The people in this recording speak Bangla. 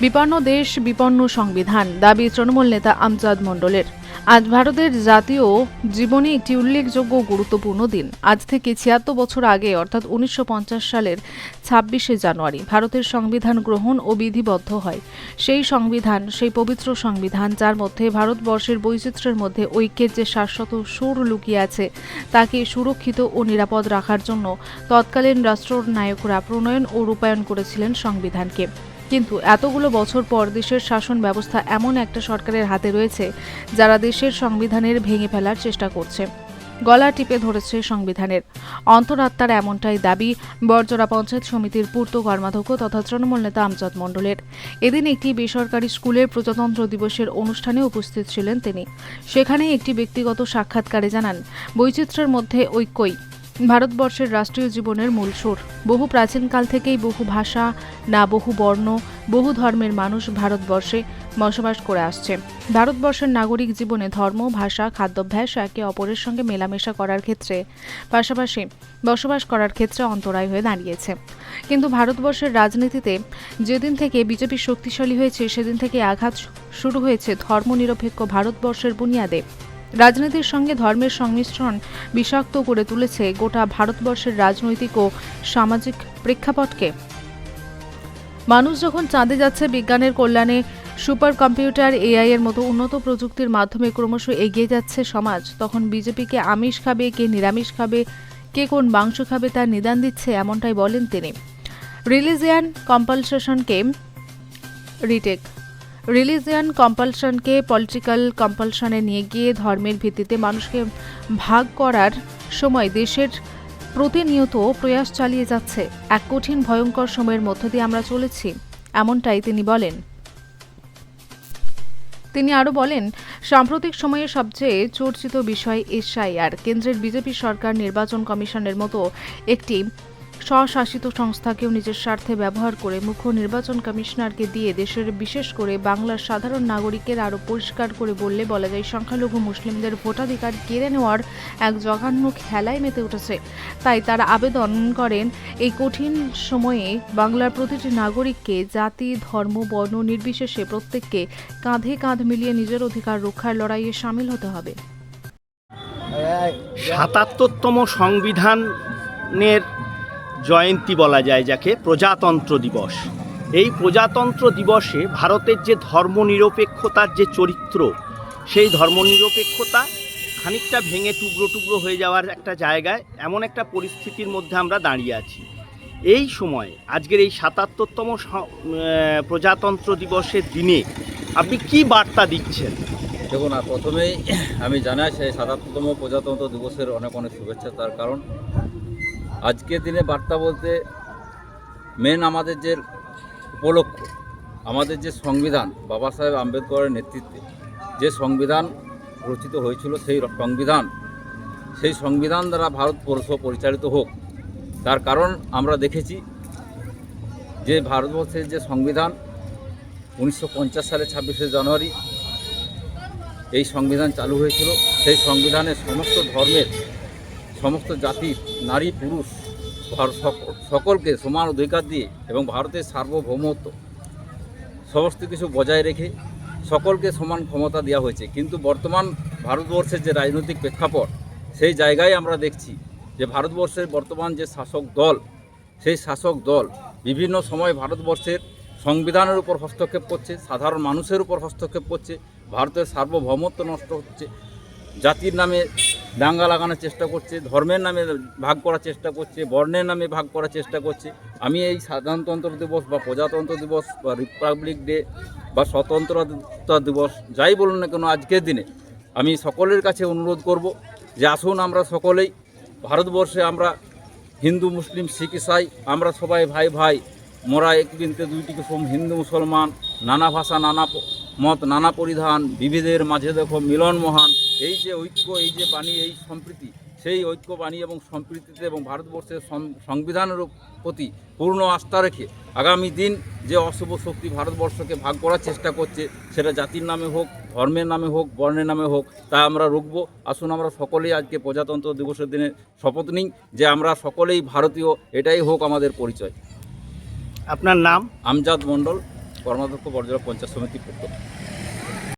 বিপন্ন দেশ, বিপন্ন সংবিধান, দাবি তৃণমূল নেতা আমজাদ মণ্ডলের। আজ ভারতের জাতীয় জীবনে একটি উল্লেখযোগ্য গুরুত্বপূর্ণ দিন। আজ থেকে ৭৬ বছর আগে অর্থাৎ ১৯৫০ সালের ২৬শে জানুয়ারি ভারতের সংবিধান গ্রহণ ও বিধিবদ্ধ হয়। সেই সংবিধান, সেই পবিত্র সংবিধান যার মধ্যে ভারতবর্ষের বৈচিত্র্যের মধ্যে ঐক্যের যে শাশ্বত সুর লুকিয়ে আছে, তাকে সুরক্ষিত ও নিরাপদ রাখার জন্য তৎকালীন রাষ্ট্রনায়করা প্রণয়ন ও রূপায়ণ করেছিলেন সংবিধানকে। কিন্তু এতগুলো বছর পর দেশের শাসন ব্যবস্থা এমন একটা সরকারের হাতে রয়েছে যারা দেশের সংবিধানের ভেঙে ফেলার চেষ্টা করছে, গলা টিপে ধরেছে সংবিধানের। অন্তরাত্মার এমনটাই দাবি বরজরা পঞ্চায়েত সমিতির পূর্ত কর্মাধ্যক্ষ তথা তৃণমূল নেতা আমজাদ মণ্ডলের। এদিন একটি বেসরকারি স্কুলের প্রজাতন্ত্র দিবসের অনুষ্ঠানে উপস্থিত ছিলেন তিনি। সেখানে একটি ব্যক্তিগত সাক্ষাৎকারে জানান, বৈচিত্র্যের মধ্যে ঐক্যই ভারতবর্ষের রাষ্ট্রীয় জীবনের মূল সুর। বহু প্রাচীনকাল থেকেই বহু ভাষা, না বহু বর্ণ, বহু ধর্মের মানুষ ভারতবর্ষে বসবাস করে আসছে। ভারতবর্ষের নাগরিক জীবনে ধর্ম, ভাষা, খাদ্যাভ্যাস একে অপরের সঙ্গে মেলামেশা করার ক্ষেত্রে, পাশাপাশি বসবাস করার ক্ষেত্রে অন্তরায় হয়ে দাঁড়িয়েছে। কিন্তু ভারতবর্ষের রাজনীতিতে যেদিন থেকে বিজেপি শক্তিশালী হয়েছে, সেদিন থেকে আঘাত শুরু হয়েছে ধর্মনিরপেক্ষ ভারতবর্ষের বুনিয়াদে। রাজনীতির সঙ্গে ধর্মের সংমিশ্রণ বিষাক্ত করে তুলেছে গোটা ভারতবর্ষের রাজনৈতিক ও সামাজিক প্রেক্ষাপটকে। মানুষ যখন চাঁদে যাচ্ছে, বিজ্ঞানের কল্যাণে সুপার কম্পিউটার, এআই এর মতো উন্নত প্রযুক্তির মাধ্যমে ক্রমশ এগিয়ে যাচ্ছে সমাজ, তখন বিজেপিকে আমিষ খাবে, কে নিরামিষ খাবে, কে কোন মাংস খাবে তার নিদান দিচ্ছে, এমনটাই বলেন তিনি। রিলিজিয়ান কম্পালশনকে পলিটিক্যাল কম্পালশনে নিয়ে গিয়ে ধর্মের ভিত্তিতে মানুষকে ভাগ করার সময় দেশের প্রতিনিয়ত প্রয়াস চালিয়ে যাচ্ছে। এক কঠিন ভয়ঙ্কর সময়ের মধ্য দিয়ে আমরা চলেছি, এমনটাই তিনি বলেন। তিনি আরও বলেন, সাম্প্রতিক সময়ে সবচেয়ে চর্চিত বিষয় এসআইআর। কেন্দ্রের বিজেপি সরকার নির্বাচন কমিশনের মতো একটি স্বশাসিত সংস্থাকেও নিজের স্বার্থে ব্যবহার করে মুখ্য নির্বাচন কমিশনারকে দিয়ে দেশের, বিশেষ করে বাংলার সাধারণ নাগরিকের আরও পরিষ্কার করে বললে বলা যায় সংখ্যালঘু মুসলিমদের ভোটাধিকার কেড়ে নেওয়ার এক জঘন্য খেলায় মেতে উঠেছে। তাই তারা আবেদন করেন, এই কঠিন সময়ে বাংলার প্রতিটি নাগরিককে জাতি, ধর্ম, বর্ণ নির্বিশেষে প্রত্যেককে কাঁধে কাঁধ মিলিয়ে নিজের অধিকার রক্ষার লড়াইয়ে সামিল হতে হবে। ৭৭তম সংবিধানের জয়ন্তী বলা যায় যাকে, প্রজাতন্ত্র দিবস। এই প্রজাতন্ত্র দিবসে ভারতের যে ধর্মনিরপেক্ষতার যে চরিত্র, সেই ধর্মনিরপেক্ষতা খানিকটা ভেঙে টুকরো টুকরো হয়ে যাওয়ার একটা জায়গায়, এমন একটা পরিস্থিতির মধ্যে আমরা দাঁড়িয়ে আছি। এই সময় আজকের এই ৭৭তম প্রজাতন্ত্র দিবসের দিনে আপনি কি বার্তা দিচ্ছেন? দেখুন, প্রথমেই আমি জানাই সেই ৭৭তম প্রজাতন্ত্র দিবসের অনেক অনেক শুভেচ্ছা। তার কারণ আজকের দিনে বার্তা বলতে মেন আমাদের যে উপলক্ষ, আমাদের যে সংবিধান, বাবা সাহেব আম্বেদকরের নেতৃত্বে যে সংবিধান রচিত হয়েছিল, সেই সংবিধান দ্বারা ভারতবর্ষ পরিচালিত হোক। তার কারণ আমরা দেখেছি যে ভারতবর্ষের যে সংবিধান ১৯৫০ সালে ২৬শে জানুয়ারি এই সংবিধান চালু হয়েছিল। সেই সংবিধানে সমস্ত ধর্মের, সমস্ত জাতির, নারী পুরুষ সকলকে সমান অধিকার দিয়ে এবং ভারতের সার্বভৌমত্ব সমস্ত কিছু বজায় রেখে সকলকে সমান ক্ষমতা দেওয়া হয়েছে। কিন্তু বর্তমান ভারতবর্ষের যে রাজনৈতিক প্রেক্ষাপট, সেই জায়গায় আমরা দেখছি যে ভারতবর্ষের বর্তমান যে শাসক দল, সেই শাসক দল বিভিন্ন সময় ভারতবর্ষের সংবিধানের উপর হস্তক্ষেপ করছে, সাধারণ মানুষের উপর হস্তক্ষেপ করছে, ভারতের সার্বভৌমত্ব নষ্ট হচ্ছে, জাতির নামে দাঙ্গা লাগানোর চেষ্টা করছে, ধর্মের নামে ভাগ করার চেষ্টা করছে, বর্ণের নামে ভাগ করার চেষ্টা করছে। আমি এই সাধারণতন্ত্র দিবস বা প্রজাতন্ত্র দিবস বা রিপাবলিক ডে বা স্বতন্ত্রতা দিবস যাই বলুন না কেন, আজকের দিনে আমি সকলের কাছে অনুরোধ করব যে আসুন আমরা সকলেই ভারতবর্ষে, আমরা হিন্দু, মুসলিম, শিখ, ইসাই, আমরা সবাই ভাই ভাই, মোরা এক বিনতে দুইটি কুসুম, হিন্দু মুসলমান, নানা ভাষা, নানা মত, নানা পরিধান, বিবিধের মাঝে দেখো মিলন মহান। এই যে ঐক্য, এই যে বাণী, এই সম্প্রীতি, সেই ঐক্য বাণী এবং সম্প্রীতিতে এবং ভারতবর্ষের সংবিধানের প্রতি পূর্ণ আস্থা রেখে আগামী দিন যে অশুভ শক্তি ভারতবর্ষকে ভাগ করার চেষ্টা করছে, সেটা জাতির নামে হোক, ধর্মের নামে হোক, বর্ণের নামে হোক, তা আমরা রুখব। আসুন আমরা সকলেই আজকে প্রজাতন্ত্র দিবসের দিনে শপথ নিই যে আমরা সকলেই ভারতীয়, এটাই হোক আমাদের পরিচয়। আপনার নাম? আমজাদ মণ্ডল। কর্মাধ্যক্ষ বড়জোড়া পঞ্চায়েত সমিতি পক্ষ।